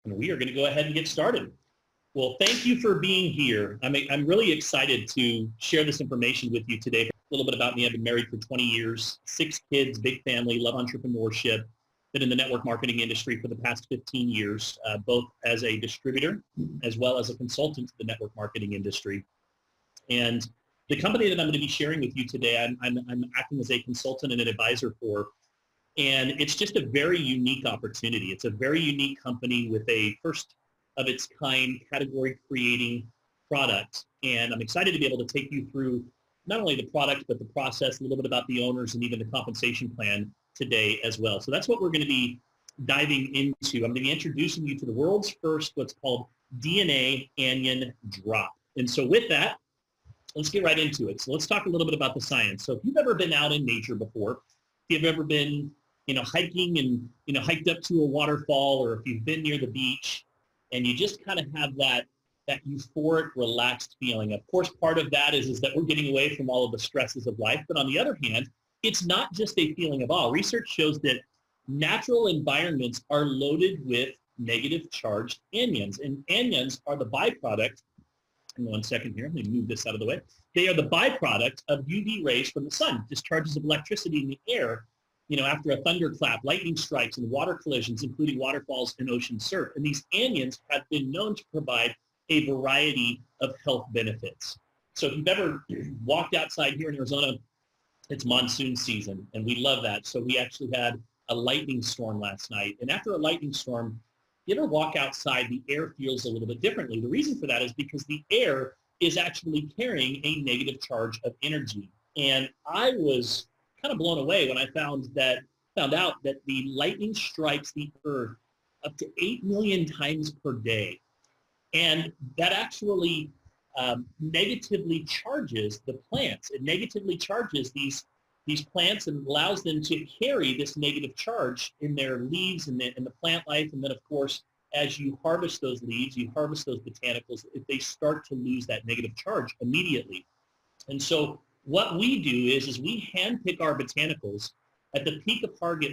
and we are going to go ahead and get started. Well, thank you for being here. I'm really excited to share this information with you today. A little bit about me. I've been married for 20 years, 6 kids, big family, love entrepreneurship, been in the network marketing industry for the past 15 years, both as a distributor as well as a consultant to the network marketing industry. And the company that I'm going to be sharing with you today, I'm acting as a consultant and an advisor for. And it's just a very unique opportunity. It's a very unique company with a first of its kind category creating product. And I'm excited to be able to take you through not only the product, but the process, a little bit about the owners and even the compensation plan today as well. So that's what we're going to be diving into. I'm going to be introducing you to the world's first, what's called DNA anion drop. And so with that, let's get right into it. So let's talk a little bit about the science. So if you've ever been out in nature before, if you've ever been, hiking and, hiked up to a waterfall, or if you've been near the beach and you just kind of have that euphoric, relaxed feeling. Of course, part of that is that we're getting away from all of the stresses of life. But on the other hand, it's not just a feeling of awe. Research shows that natural environments are loaded with negative charged anions. And anions are the byproduct. Hang on one second here. Let me move this out of the way. They are the byproduct of UV rays from the sun, discharges of electricity in the air, after a thunderclap, lightning strikes, and water collisions, including waterfalls and ocean surf. And these anions have been known to provide a variety of health benefits. So if you've ever walked outside here in Arizona, it's monsoon season, and we love that. So we actually had a lightning storm last night. And after a lightning storm, you ever walk outside, the air feels a little bit differently. The reason for that is because the air is actually carrying a negative charge of energy. And I was kind of blown away when I found out that the lightning strikes the earth up to 8 million times per day. And that actually negatively charges the plants. It negatively charges these plants and allows them to carry this negative charge in their leaves and the plant life. And then, of course, as you harvest those leaves, you harvest those botanicals, they start to lose that negative charge immediately. And so what we do is we handpick our botanicals at the peak of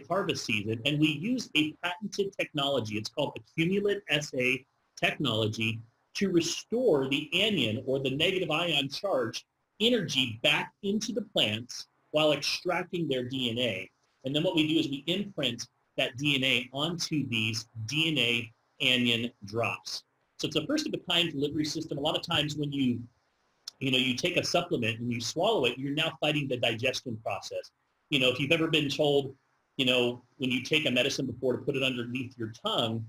harvest season, and we use a patented technology. It's called accumulate SA technology to restore the anion or the negative ion charge energy back into the plants while extracting their DNA. And then what we do is we imprint that DNA onto these DNA anion drops. So it's a first of a kind delivery system. A lot of times when you take a supplement and you swallow it, you're now fighting the digestion process. If you've ever been told, when you take a medicine before to put it underneath your tongue,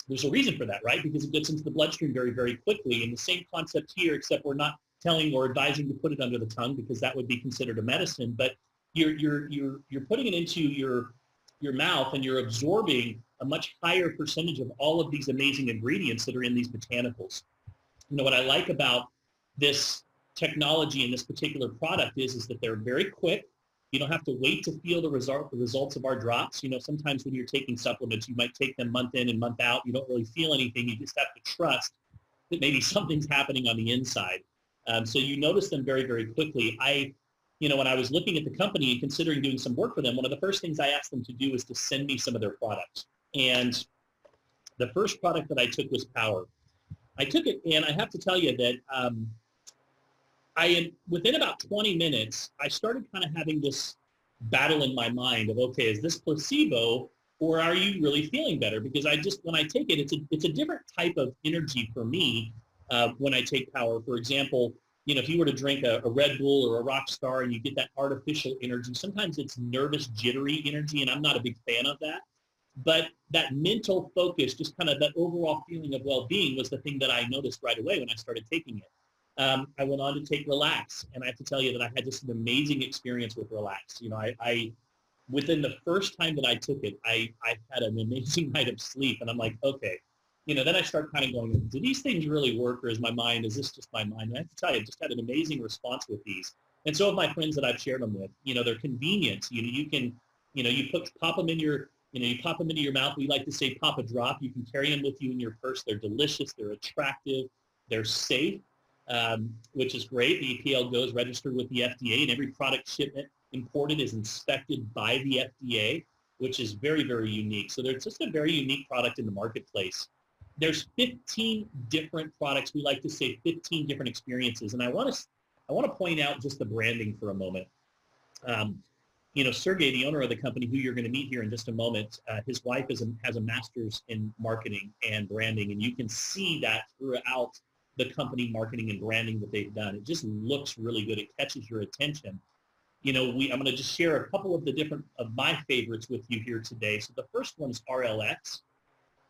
there's a reason for that, right? Because it gets into the bloodstream very, very quickly. And the same concept here, except we're not telling or advising to put it under the tongue because that would be considered a medicine. But you're putting it into your mouth and you're absorbing a much higher percentage of all of these amazing ingredients that are in these botanicals. What I like about this technology and this particular product is that they're very quick. You don't have to wait to feel the results of our drops. Sometimes when you're taking supplements, you might take them month in and month out. You don't really feel anything. You just have to trust that maybe something's happening on the inside. So you notice them very, very quickly. When I was looking at the company and considering doing some work for them, one of the first things I asked them to do was to send me some of their products. And the first product that I took was Power. I took it, and I have to tell you that within about 20 minutes, I started kind of having this battle in my mind of, okay, is this placebo or are you really feeling better? Because when I take it, it's a different type of energy for me when I take Power. For example, if you were to drink a Red Bull or a Rockstar and you get that artificial energy, sometimes it's nervous, jittery energy, and I'm not a big fan of that. But that mental focus, just kind of that overall feeling of well-being was the thing that I noticed right away when I started taking it. I went on to take Relax, and I have to tell you that I had just an amazing experience with Relax. I within the first time that I took it, I had an amazing night of sleep, and I'm like, okay. Then I start kind of going, do these things really work, or is this just my mind? And I have to tell you, I just had an amazing response with these. And so have my friends that I've shared them with. They're convenient. You can, pop them in your, you pop them into your mouth. We like to say pop a drop. You can carry them with you in your purse. They're delicious. They're attractive. They're safe. Which is great. The APLGO is registered with the FDA, and every product shipment imported is inspected by the FDA. which is very, very unique. So there's just a very unique product in the marketplace. There's 15 different products. We like to say 15 different experiences. And I want to point out just the branding for a moment. Sergey, the owner of the company, who you're going to meet here in just a moment, his wife has a master's in marketing and branding, and you can see that throughout the company marketing and branding that they've done. It just looks really good. It catches your attention. I'm going to just share a couple of my favorites with you here today. So the first one is RLX.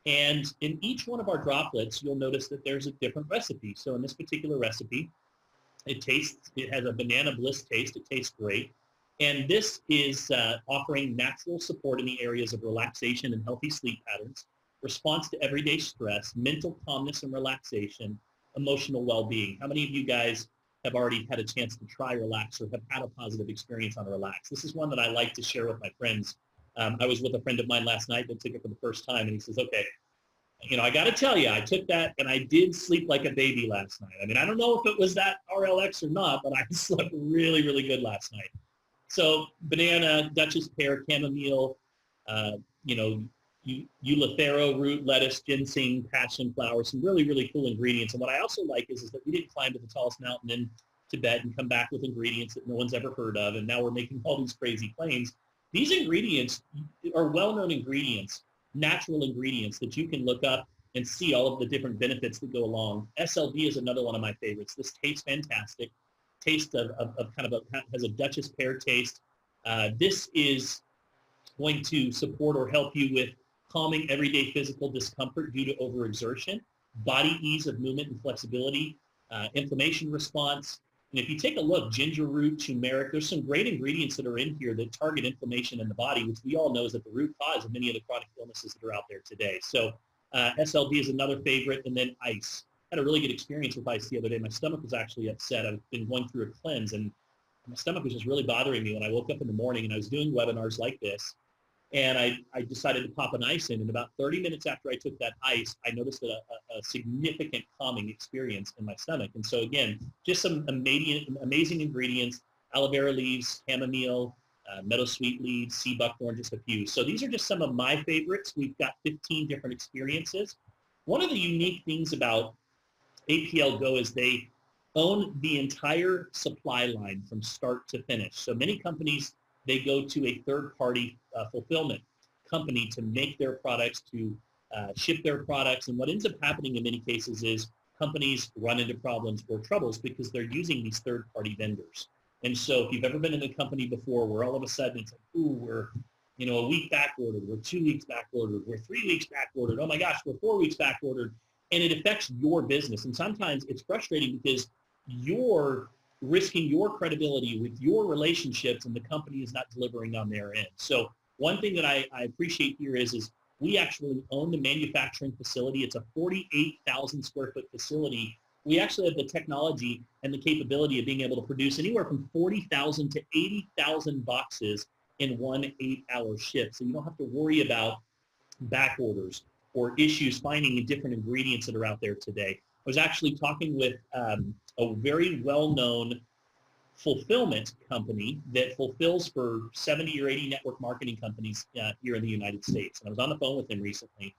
And in each one of our droplets, you'll notice that there's a different recipe. So in this particular recipe, it has a banana bliss taste. It tastes great. And this is offering natural support in the areas of relaxation and healthy sleep patterns, response to everyday stress, mental calmness and relaxation, emotional well-being. How many of you guys have already had a chance to try Relax or have had a positive experience on Relax? This is one that I like to share with my friends. I was with a friend of mine last night that took it for the first time, and he says, okay, I got to tell you, I took that and I did sleep like a baby last night. I mean, I don't know if it was that RLX or not, but I slept really, really good last night. So banana, Duchess pear, chamomile, Eleuthero root, lettuce, ginseng, passion flower, some really, really cool ingredients. And what I also like is that we didn't climb to the tallest mountain in Tibet and come back with ingredients that no one's ever heard of, and now we're making all these crazy claims. These ingredients are well-known ingredients, natural ingredients that you can look up and see all of the different benefits that go along. SLD is another one of my favorites. This tastes fantastic. Taste has a Duchess pear taste. This is going to support or help you with calming everyday physical discomfort due to overexertion, body ease of movement and flexibility, inflammation response. And if you take a look, ginger root, turmeric, there's some great ingredients that are in here that target inflammation in the body, which we all know is at the root cause of many of the chronic illnesses that are out there today. So SLD is another favorite, and then ice. I had a really good experience with ice the other day. My stomach was actually upset. I've been going through a cleanse, and my stomach was just really bothering me when I woke up in the morning, and I was doing webinars like this. And I decided to pop an ice in, and about 30 minutes after I took that ice, I noticed a significant calming experience in my stomach. And so again, just some amazing ingredients: aloe vera leaves, chamomile, meadowsweet leaves, sea buckthorn, just a few. So these are just some of my favorites. We've got 15 different experiences. One of the unique things about APLGO is they own the entire supply line from start to finish. So many companies, they go to a third-party fulfillment company to make their products, to ship their products. And what ends up happening in many cases is companies run into problems or troubles because they're using these third-party vendors. And so if you've ever been in a company before where all of a sudden it's like, ooh, we're a week back ordered, we're 2 weeks back ordered, we're 3 weeks back ordered, oh my gosh, we're 4 weeks back ordered, and it affects your business. And sometimes it's frustrating because you're risking your credibility with your relationships and the company is not delivering on their end. So one thing that I appreciate here is we actually own the manufacturing facility. It's a 48,000 square foot facility. We actually have the technology and the capability of being able to produce anywhere from 40,000 to 80,000 boxes in 1 8-hour shift. So you don't have to worry about back orders or issues finding the different ingredients that are out there today. I was actually talking with a very well-known fulfillment company that fulfills for 70 or 80 network marketing companies here in the United States. And I was on the phone with him recently.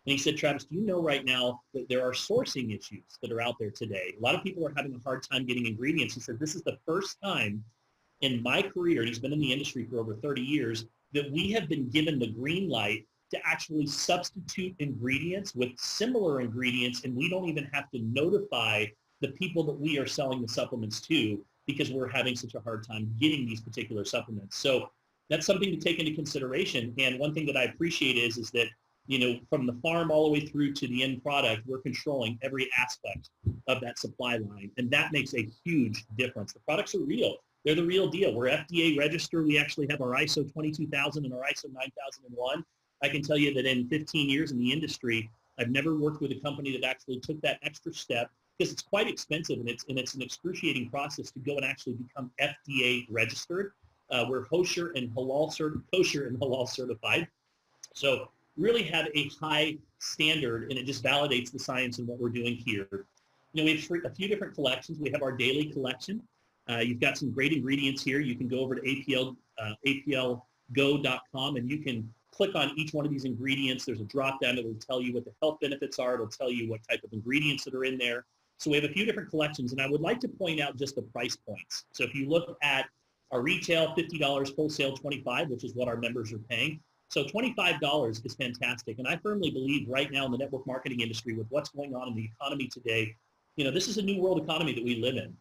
And he said, Travis, do you know right now that there are sourcing issues that are out there today? A lot of people are having a hard time getting ingredients. He said, this is the first time in my career, and he's been in the industry for over 30 years, that we have been given the green light to actually substitute ingredients with similar ingredients, and we don't even have to notify the people that we are selling the supplements to because we're having such a hard time getting these particular supplements. So that's something to take into consideration. And one thing that I appreciate is that, from the farm all the way through to the end product, we're controlling every aspect of that supply line. And that makes a huge difference. The products are real. They're the real deal. We're FDA registered. We actually have our ISO 22000 and our ISO 9001. I can tell you that in 15 years in the industry, I've never worked with a company that actually took that extra step, because it's quite expensive and it's an excruciating process to go and actually become FDA registered. We're kosher and halal certified. So really have a high standard, and it just validates the science and what we're doing here. We have a few different collections. We have our daily collection. You've got some great ingredients here. You can go over to APLGO.com, and you can click on each one of these ingredients. There's a drop down that will tell you what the health benefits are. It'll tell you what type of ingredients that are in there. So we have a few different collections, and I would like to point out just the price points. So if you look at our retail, $50, wholesale $25, which is what our members are paying. So $25 is fantastic. And I firmly believe right now in the network marketing industry, with what's going on in the economy today, this is a new world economy that we live in.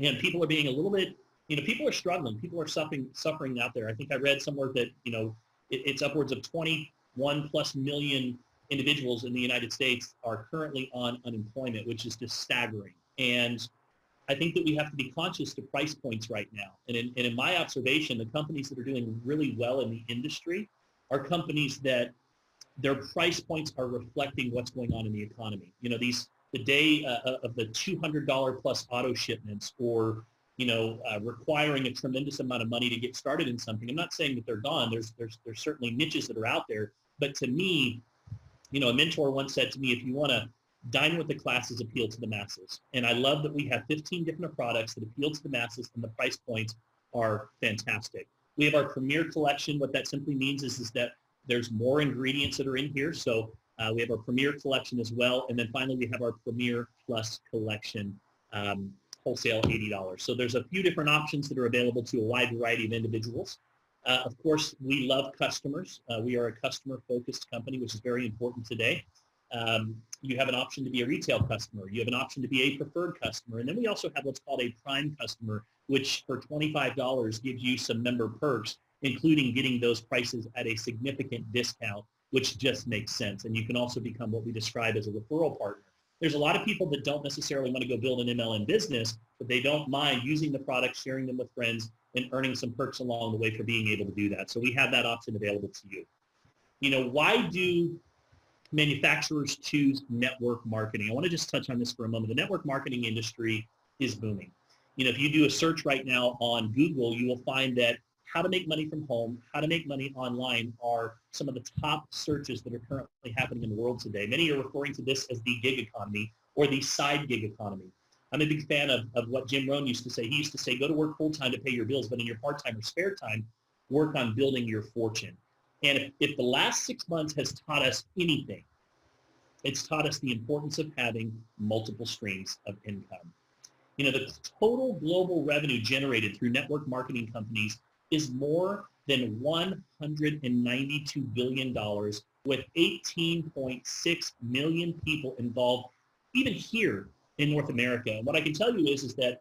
And people are being a little bit, people are struggling. People are suffering out there. I think I read somewhere that, it's upwards of 21 plus million individuals in the United States are currently on unemployment, which is just staggering. And I think that we have to be conscious to price points right now. And in my observation, the companies that are doing really well in the industry are companies that their price points are reflecting what's going on in the economy. The day of the $200 plus auto shipments, or requiring a tremendous amount of money to get started in something. I'm not saying that they're gone. There's certainly niches that are out there. But to me, a mentor once said to me, if you want to dine with the classes, appeal to the masses. And I love that we have 15 different products that appeal to the masses, and the price points are fantastic. We have our Premier Collection. What that simply means is that there's more ingredients that are in here. So we have our Premier Collection as well. And then finally, we have our Premier Plus Collection, wholesale $80. So there's a few different options that are available to a wide variety of individuals. Of course, we love customers. We are a customer-focused company, which is very important today. You have an option to be a retail customer. You have an option to be a preferred customer. And then we also have what's called a prime customer, which for $25 gives you some member perks, including getting those prices at a significant discount, which just makes sense. And you can also become what we describe as a referral partner. There's a lot of people that don't necessarily want to go build an MLM business, but they don't mind using the products, sharing them with friends, and earning some perks along the way for being able to do that. So we have that option available to you. Why do manufacturers choose network marketing? I want to just touch on this for a moment. The network marketing industry is booming. If you do a search right now on Google, you will find that how to make money from home, how to make money online are some of the top searches that are currently happening in the world today. Many are referring to this as the gig economy or the side gig economy. I'm a big fan of what Jim Rohn used to say. He used to say, go to work full-time to pay your bills, but in your part-time or spare time, work on building your fortune. And if the last 6 months has taught us anything, it's taught us the importance of having multiple streams of income. The total global revenue generated through network marketing companies is more than $192 billion, with 18.6 million people involved, even here in North America. And what I can tell you is that,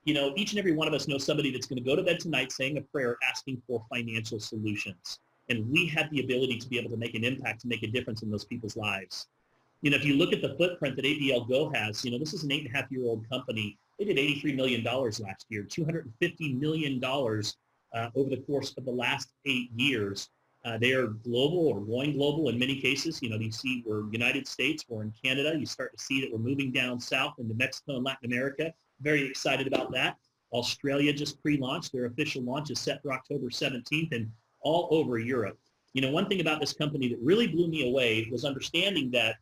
each and every one of us knows somebody that's going to go to bed tonight saying a prayer, asking for financial solutions. And we have the ability to be able to make an impact, to make a difference in those people's lives. If you look at the footprint that APLGO has, this is an 8.5-year-old company. They did $83 million last year, $250 million over the course of the last 8 years. They are global or going global in many cases. You see we're United States, we're in Canada. You start to see that we're moving down south into Mexico and Latin America. Very excited about that. Australia just pre-launched. Their official launch is set for October 17th, and all over Europe. One thing about this company that really blew me away was understanding that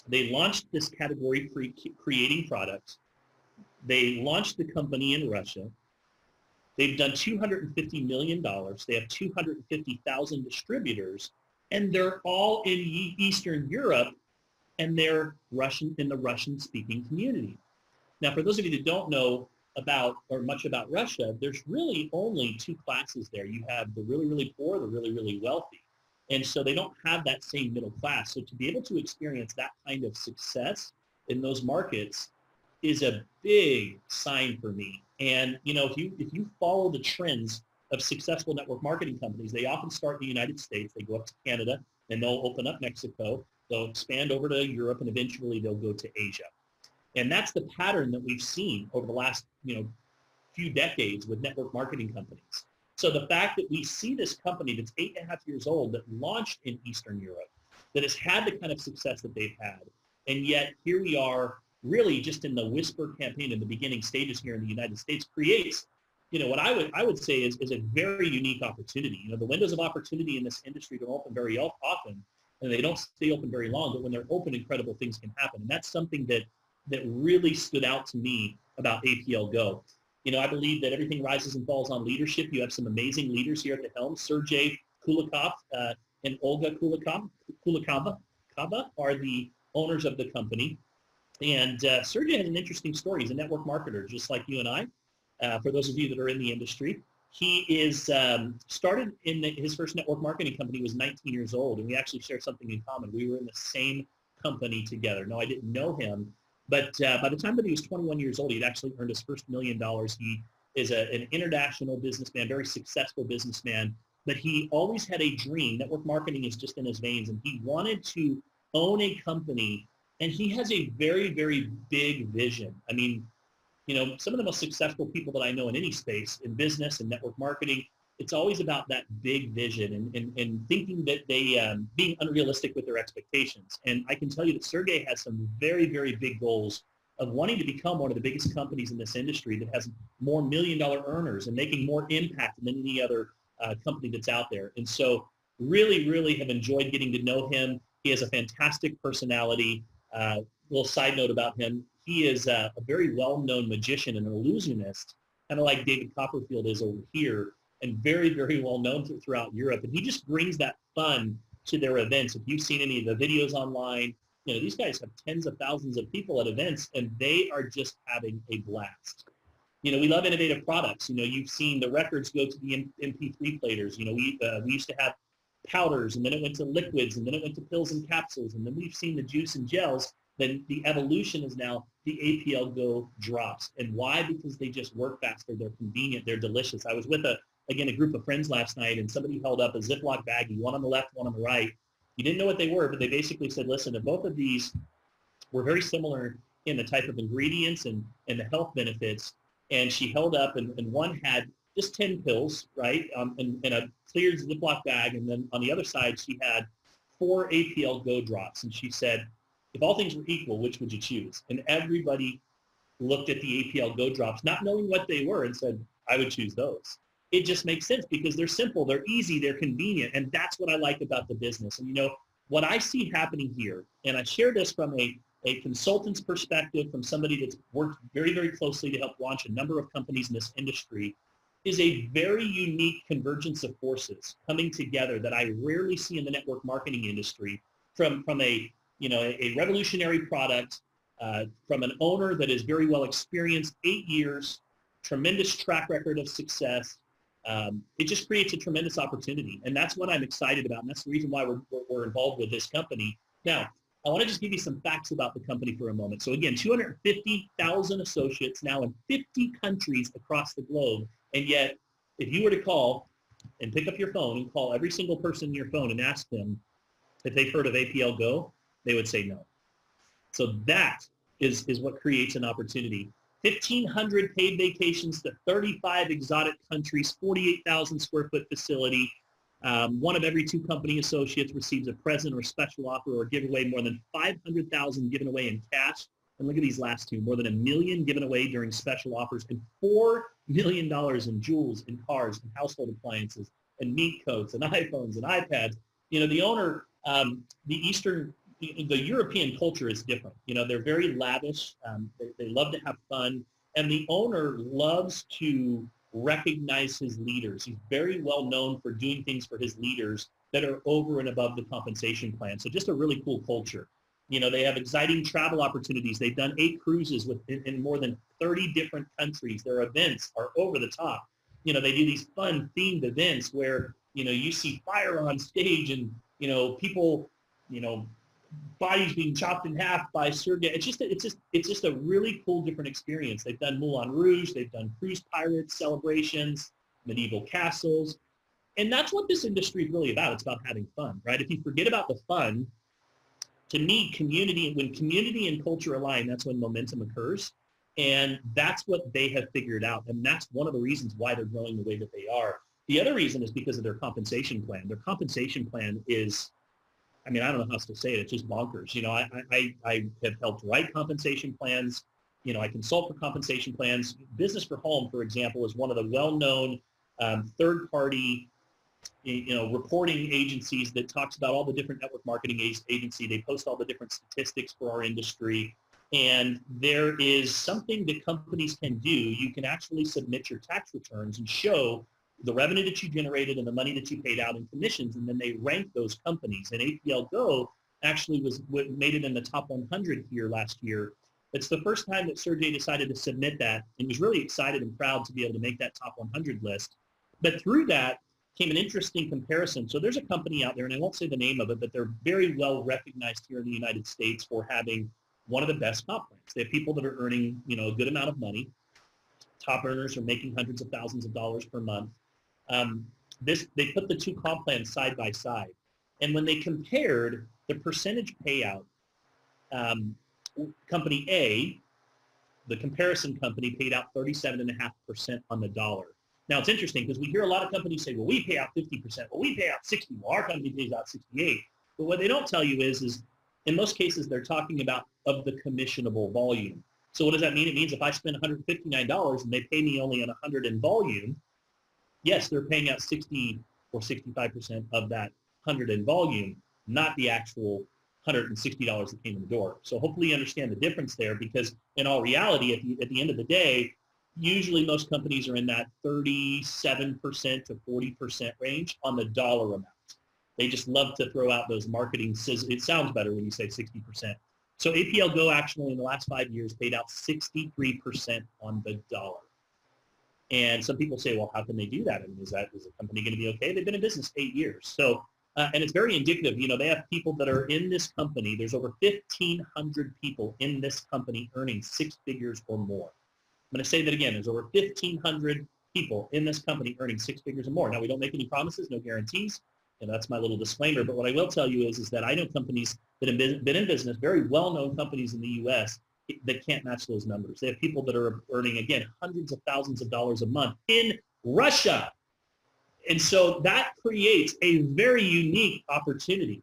they launched this category creating products. They launched the company in Russia. They've done $250 million. They have 250,000 distributors, and they're all in Eastern Europe, and they're in the Russian-speaking community. Now, for those of you that don't know much about Russia, there's really only two classes there. You have the really, really poor, the really, really wealthy. And so they don't have that same middle class. So to be able to experience that kind of success in those markets is a big sign for me. And if you follow the trends of successful network marketing companies, they often start in the United States, they go up to Canada, and they'll open up Mexico, they'll expand over to Europe, and eventually they'll go to Asia. And that's the pattern that we've seen over the last few decades with network marketing companies. So the fact that we see this company that's 8.5 years old that launched in Eastern Europe, that has had the kind of success that they've had, and yet here we are really just in the whisper campaign in the beginning stages here in the United States, creates what I would say is a very unique opportunity. The windows of opportunity in this industry don't open very often, and they don't stay open very long, but when they're open, incredible things can happen. And that's something that really stood out to me about APLGO. I believe that everything rises and falls on leadership. You have some amazing leaders here at the helm. Sergey Kulikov and Olga Kulikova are the owners of the company. And Sergey has an interesting story. He's a network marketer, just like you and I. For those of you that are in the industry, he is started in his first network marketing company. He was 19 years old, and we actually share something in common. We were in the same company together. No, I didn't know him, but by the time that he was 21 years old, he'd actually earned his first $1 million. He is an international businessman, very successful businessman, but he always had a dream. Network marketing is just in his veins, and he wanted to own a company, and he has a very, very big vision. I mean, some of the most successful people that I know in any space, in business and network marketing, it's always about that big vision and thinking that they, being unrealistic with their expectations. And I can tell you that Sergey has some very, very big goals of wanting to become one of the biggest companies in this industry that has more $1 million earners and making more impact than any other company that's out there. And so really, really have enjoyed getting to know him. He has a fantastic personality. Little side note about him. He is a very well-known magician and an illusionist, kind of like David Copperfield is over here, and very, very well-known throughout Europe. And he just brings that fun to their events. If you've seen any of the videos online, these guys have tens of thousands of people at events, and they are just having a blast. We love innovative products. You've seen the records go to the MP3 players. We used to have powders, and then it went to liquids, and then it went to pills and capsules, and then we've seen the juice and gels. Then the evolution is now the APLGO drops. And why? Because they just work faster, they're convenient, they're delicious. I was with a group of friends last night, and somebody held up a Ziploc baggie, one on the left, one on the right. You didn't know what they were, but they basically said, listen, if both of these were very similar in the type of ingredients and the health benefits, and she held up, and one had just 10 pills, right, in a cleared Ziploc bag, and then on the other side, she had 4 APLGO drops, and she said, if all things were equal, which would you choose? And everybody looked at the APLGO drops, not knowing what they were, and said, I would choose those. It just makes sense because they're simple, they're easy, they're convenient, and that's what I like about the business. And what I see happening here, and I share this from a consultant's perspective, from somebody that's worked very, very closely to help launch a number of companies in this industry, is a very unique convergence of forces coming together that I rarely see in the network marketing industry from a revolutionary product, from an owner that is very well experienced, 8 years, tremendous track record of success. It just creates a tremendous opportunity. And that's what I'm excited about. And that's the reason why we're involved with this company. Now, I want to just give you some facts about the company for a moment. So again, 250,000 associates now in 50 countries across the globe. And yet, if you were to call and pick up your phone and call every single person in your phone and ask them if they've heard of APLGO, they would say no. So that is what creates an opportunity. 1,500 paid vacations to 35 exotic countries, 48,000 square foot facility. One of every 2 company associates receives a present or special offer or giveaway, more than 500,000 given away in cash. And look at these last two, more than $1 million given away during special offers, and $4 million in jewels and cars and household appliances and meat coats and iPhones and iPads. The owner, the European culture is different. They're very lavish. They love to have fun. And the owner loves to recognize his leaders. He's very well known for doing things for his leaders that are over and above the compensation plan. So just a really cool culture. They have exciting travel opportunities. They've done 8 cruises in more than 30 different countries. Their events are over the top. They do these fun themed events where, you see fire on stage and, people, bodies being chopped in half by Sergey. It's just a really cool, different experience. They've done Moulin Rouge. They've done cruise pirates celebrations, medieval castles. And that's what this industry is really about. It's about having fun, right? If you forget about the fun, to me, when community and culture align, that's when momentum occurs. And that's what they have figured out. And that's one of the reasons why they're growing the way that they are. The other reason is because of their compensation plan. Their compensation plan is, I don't know how else to say it. It's just bonkers. I have helped write compensation plans. I consult for compensation plans. Business for Home, for example, is one of the well-known third-party, reporting agencies that talks about all the different network marketing agency. They post all the different statistics for our industry. And there is something that companies can do. You can actually submit your tax returns and show the revenue that you generated and the money that you paid out in commissions, and then they rank those companies. And APLGO actually made it in the top 100 here last year. It's the first time that Sergey decided to submit that, and was really excited and proud to be able to make that top 100 list. But through that came an interesting comparison. So there's a company out there, and I won't say the name of it, but they're very well recognized here in the United States for having one of the best comp plans. They have people that are earning, a good amount of money. Top earners are making hundreds of thousands of dollars per month. They put the two comp plans side by side. And when they compared the percentage payout, company A, the comparison company, paid out 37.5% on the dollar. Now, it's interesting because we hear a lot of companies say, well, we pay out 50%. Well, we pay out 60%. Well, our company pays out 68%. But what they don't tell you is in most cases, they're talking about of the commissionable volume. So what does that mean? It means if I spend $159 and they pay me only on 100 in volume, yes, they're paying out 60 or 65% of that 100 in volume, not the actual $160 that came in the door. So hopefully you understand the difference there, because in all reality, at the end of the day, usually most companies are in that 37% to 40% range on the dollar amount. They just love to throw out those marketing sizzles. It sounds better when you say 60%. So APLGO actually in the last 5 years paid out 63% on the dollar. And some people say, well, how can they do that? I mean, is the company going to be okay? They've been in business 8 years. So, and it's very indicative. They have people that are in this company. There's over 1,500 people in this company earning 6 figures or more. I'm going to say that again. There's over 1,500 people in this company earning 6 figures or more. Now, we don't make any promises, no guarantees. And that's my little disclaimer. But what I will tell you is that I know companies that have been in business, very well-known companies in the U.S., that can't match those numbers. They have people that are earning, again, hundreds of thousands of dollars a month in Russia. And so that creates a very unique opportunity.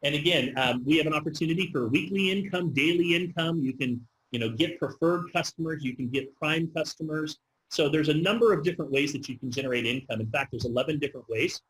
And again, we have an opportunity for weekly income, daily income. You can, get preferred customers. You can get prime customers. So there's a number of different ways that you can generate income. In fact, there's 11 different ways.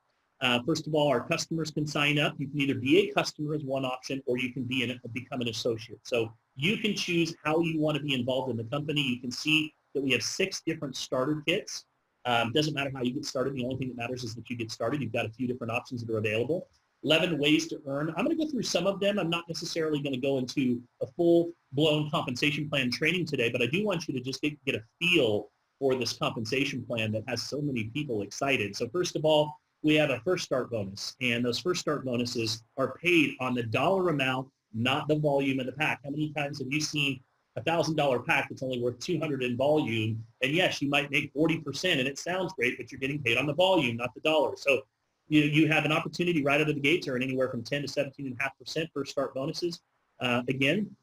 First of all, our customers can sign up. You can either be a customer as one option, or you can become an associate. So you can choose how you want to be involved in the company. You can see that we have 6 different starter kits. Doesn't matter how you get started. The only thing that matters is that you get started. You've got a few different options that are available. 11 ways to earn. I'm going to go through some of them. I'm not necessarily going to go into a full-blown compensation plan training today, but I do want you to just get a feel for this compensation plan that has so many people excited. So first of all, we have a first start bonus, and those first start bonuses are paid on the dollar amount, not the volume of the pack. How many times have you seen a $1,000 pack that's only worth 200 in volume? And yes, you might make 40%, and it sounds great, but you're getting paid on the volume, not the dollar. So you have an opportunity right out of the gate to earn anywhere from 10 to 17.5% first start bonuses. Again,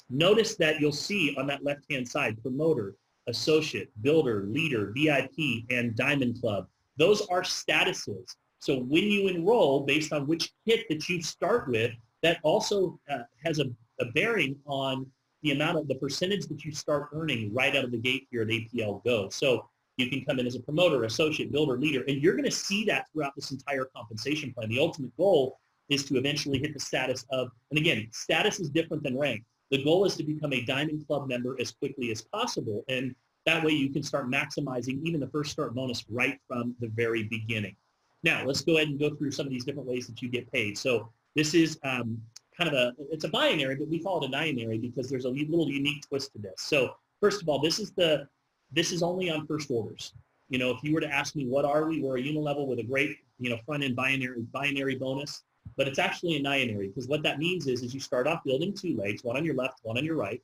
notice that you'll see on that left-hand side, promoter, associate, builder, leader, VIP, and diamond club. Those are statuses. So when you enroll, based on which kit that you start with, that also has a bearing on the percentage that you start earning right out of the gate here at APLGO. So you can come in as a promoter, associate, builder, leader, and you're going to see that throughout this entire compensation plan. The ultimate goal is to eventually hit the status of, and again, status is different than rank. The goal is to become a Diamond Club member as quickly as possible. And that way you can start maximizing even the first start bonus right from the very beginning. Now, let's go ahead and go through some of these different ways that you get paid. So this is it's a binary, but we call it a binary because there's a little unique twist to this. So first of all, this is only on first orders. If you were to ask me, what are we? We're a unilevel with a great, front-end binary bonus, but it's actually a binary, because what that means is you start off building 2 legs, one on your left, one on your right.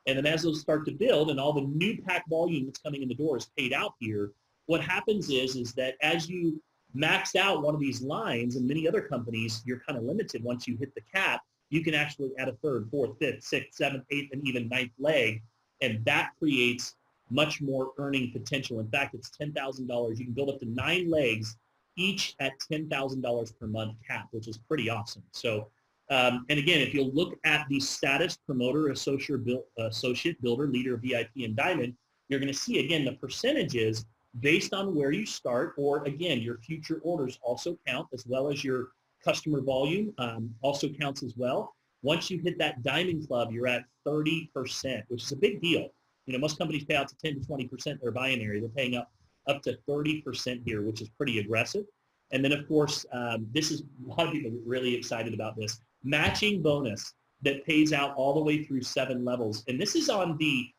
And then as those start to build and all the new pack volume that's coming in the door is paid out here, what happens is that as you max out one of these lines, and many other companies, you're kind of limited once you hit the cap, you can actually add a 3rd, 4th, 5th, 6th, 7th, 8th, and even 9th leg, and that creates much more earning potential. In fact, it's $10,000. You can build up to 9 legs, each at $10,000 per month cap, which is pretty awesome. So, and again, if you'll look at the status, promoter, associate, builder, leader, VIP, and diamond, you're going to see, again, the percentages based on where you start, or again, your future orders also count, as well as your customer volume also counts as well. Once you hit that Diamond Club, you're at 30%, which is a big deal. Most companies pay out to 10 to 20% their binary. They're paying up to 30% here, which is pretty aggressive. And then, of course, this is a lot of people get really excited about this matching bonus that pays out all the way through 7 levels. And this is on the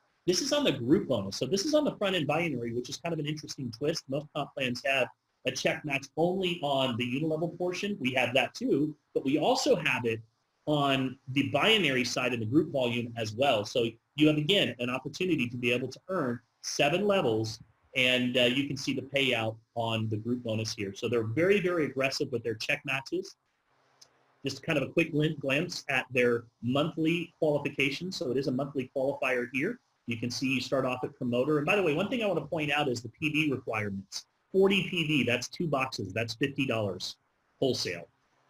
group bonus. So this is on the front end binary, which is kind of an interesting twist. Most comp plans have a check match only on the unilevel portion. We have that too, but we also have it on the binary side of the group volume as well. So you have, again, an opportunity to be able to earn 7 levels, and you can see the payout on the group bonus here. So they're very, very aggressive with their check matches. Just kind of a quick glance at their monthly qualification. So it is a monthly qualifier here. You can see you start off at promoter. And by the way, one thing I want to point out is the PV requirements. 40 PV, that's 2 boxes. That's $50 wholesale.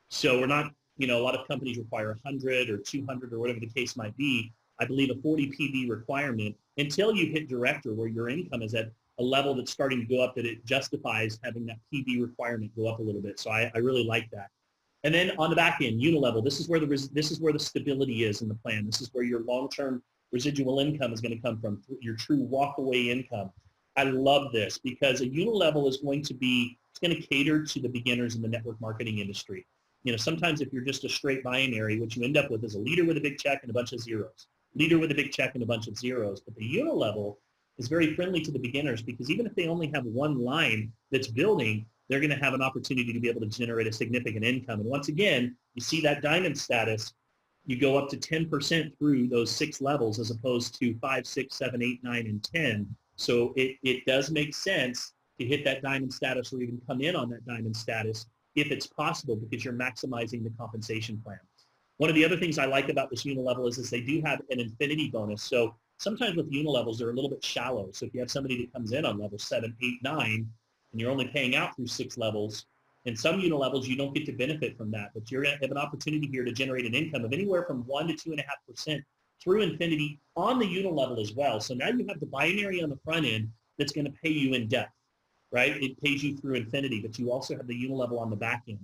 So we're not, a lot of companies require 100 or 200 or whatever the case might be. I believe a 40 PV requirement until you hit director, where your income is at a level that's starting to go up, that it justifies having that PV requirement go up a little bit. So I really like that. And then on the back end, unilevel, this is where the stability is in the plan. This is where your long-term residual income is going to come from, your true walk-away income. I love this because a unilevel is going to cater to the beginners in the network marketing industry. Sometimes if you're just a straight binary, what you end up with is a leader with a big check and a bunch of zeros. Leader with a big check and a bunch of zeros. But the unilevel is very friendly to the beginners because even if they only have one line that's building, they're going to have an opportunity to be able to generate a significant income. And once again, you see that diamond status, you go up to 10% through those 6 levels as opposed to 5, 6, 7, 8, 9, and 10. So it does make sense to hit that diamond status or even come in on that diamond status if it's possible, because you're maximizing the compensation plan. One of the other things I like about this unilevel is they do have an infinity bonus. So sometimes with unilevels, they're a little bit shallow. So if you have somebody that comes in on level 7, 8, 9, and you're only paying out through 6 levels, in some unilevels, you don't get to benefit from that. But you're going to have an opportunity here to generate an income of anywhere from 1 to 2.5% through infinity on the unilevel as well. So now you have the binary on the front end that's going to pay you in depth, right? It pays you through infinity, but you also have the unilevel on the back end.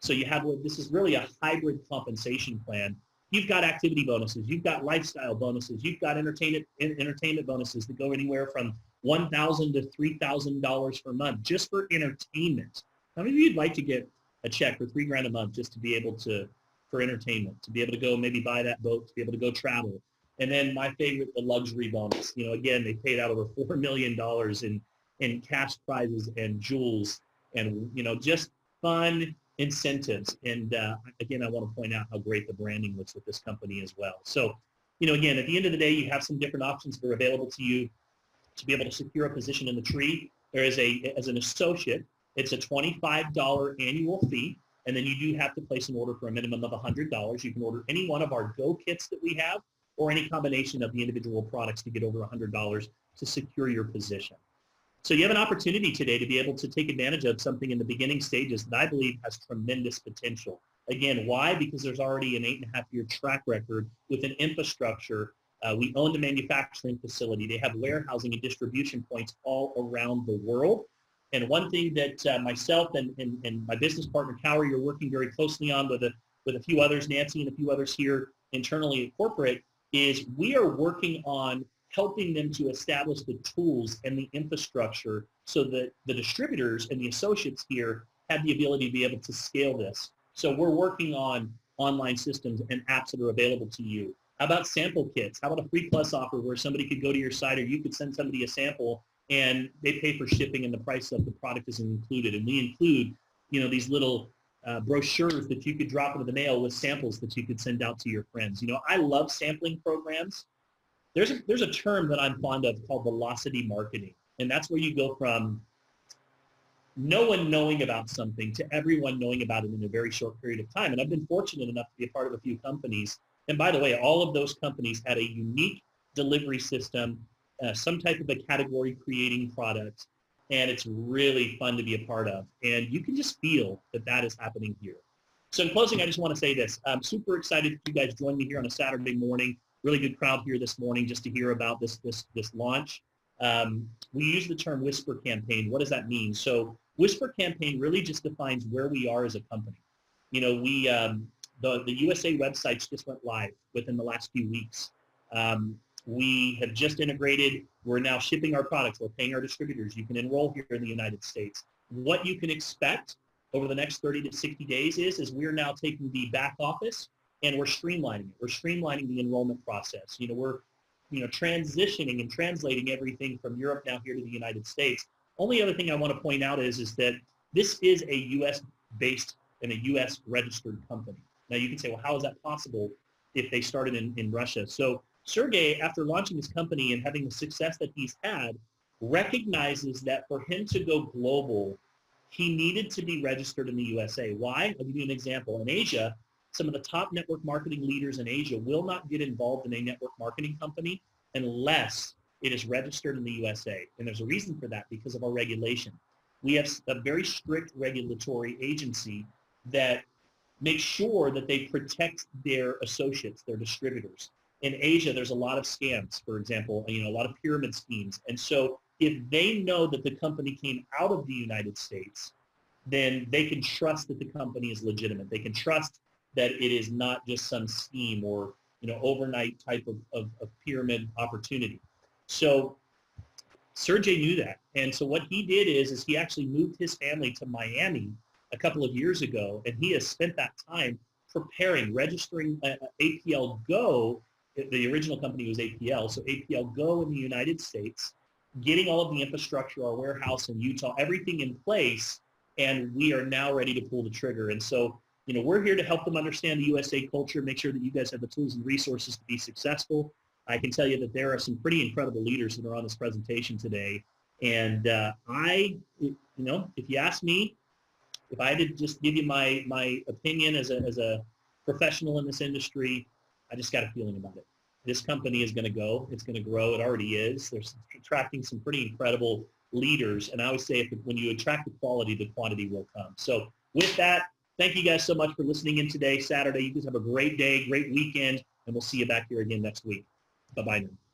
So you have, this is really a hybrid compensation plan. You've got activity bonuses, you've got lifestyle bonuses, you've got entertainment bonuses that go anywhere from $1,000 to $3,000 per month just for entertainment. How many of you'd like to get a check for $3,000 a month just to be able to, for entertainment, to be able to go maybe buy that boat, to be able to go travel? And then my favorite, the luxury bonus. Again, they paid out over $4 million in cash prizes and jewels and, just fun incentives. And again, I want to point out how great the branding looks with this company as well. So, again, at the end of the day, you have some different options that are available to you to be able to secure a position in the tree. There is as an associate, it's a $25 annual fee. And then you do have to place an order for a minimum of $100. You can order any one of our Go kits that we have or any combination of the individual products to get over $100 to secure your position. So you have an opportunity today to be able to take advantage of something in the beginning stages that I believe has tremendous potential. Again, why? Because there's already an 8.5-year track record with an infrastructure. We own the manufacturing facility. They have warehousing and distribution points all around the world. And one thing that myself and my business partner, Cowie, are working very closely on with a few others, Nancy and a few others here internally at corporate, is we are working on helping them to establish the tools and the infrastructure so that the distributors and the associates here have the ability to be able to scale this. So we're working on online systems and apps that are available to you. How about sample kits? How about a free plus offer where somebody could go to your site or you could send somebody a sample and they pay for shipping and the price of the product is included. And we include, these little brochures that you could drop into the mail with samples that you could send out to your friends. I love sampling programs. There's a term that I'm fond of called velocity marketing. And that's where you go from no one knowing about something to everyone knowing about it in a very short period of time. And I've been fortunate enough to be a part of a few companies. And by the way, all of those companies had a unique delivery system, some type of a category creating product. And it's really fun to be a part of. And you can just feel that is happening here. So in closing, I just want to say this. I'm super excited that you guys joined me here on a Saturday morning. Really good crowd here this morning just to hear about this launch. We use the term whisper campaign. What does that mean? So whisper campaign really just defines where we are as a company. The USA websites just went live within the last few weeks. We have just integrated. We're now shipping our products. We're paying our distributors. You can enroll here in the United States. What you can expect over the next 30 to 60 days is we're now taking the back office and we're streamlining it. We're streamlining the enrollment process. We're transitioning and translating everything from Europe now here to the United States. Only other thing I want to point out is that this is a U.S. based and a U.S. registered company. Now you can say, well, how is that possible if they started in Russia? So Sergey, after launching his company and having the success that he's had, recognizes that for him to go global, he needed to be registered in the USA. Why? I'll give you an example. In Asia, some of the top network marketing leaders in Asia will not get involved in a network marketing company unless it is registered in the USA. And there's a reason for that because of our regulation. We have a very strict regulatory agency that makes sure that they protect their associates, their distributors. In Asia, there's a lot of scams, for example, a lot of pyramid schemes. And so if they know that the company came out of the United States, then they can trust that the company is legitimate. They can trust that it is not just some scheme or overnight type of pyramid opportunity. So Sergey knew that. And so what he did is he actually moved his family to Miami a couple of years ago, and he has spent that time preparing, registering APLGO. The original company was APL, so APLGO in the United States, getting all of the infrastructure, our warehouse in Utah, everything in place, and we are now ready to pull the trigger. And so, we're here to help them understand the USA culture, make sure that you guys have the tools and resources to be successful. I can tell you that there are some pretty incredible leaders that are on this presentation today. And if you ask me, if I had to just give you my opinion as a professional in this industry, I just got a feeling about it. This company is going to go. It's going to grow. It already is. They're attracting some pretty incredible leaders. And I always say when you attract the quality, the quantity will come. So with that, thank you guys so much for listening in today, Saturday. You guys have a great day, great weekend, and we'll see you back here again next week. Bye-bye now.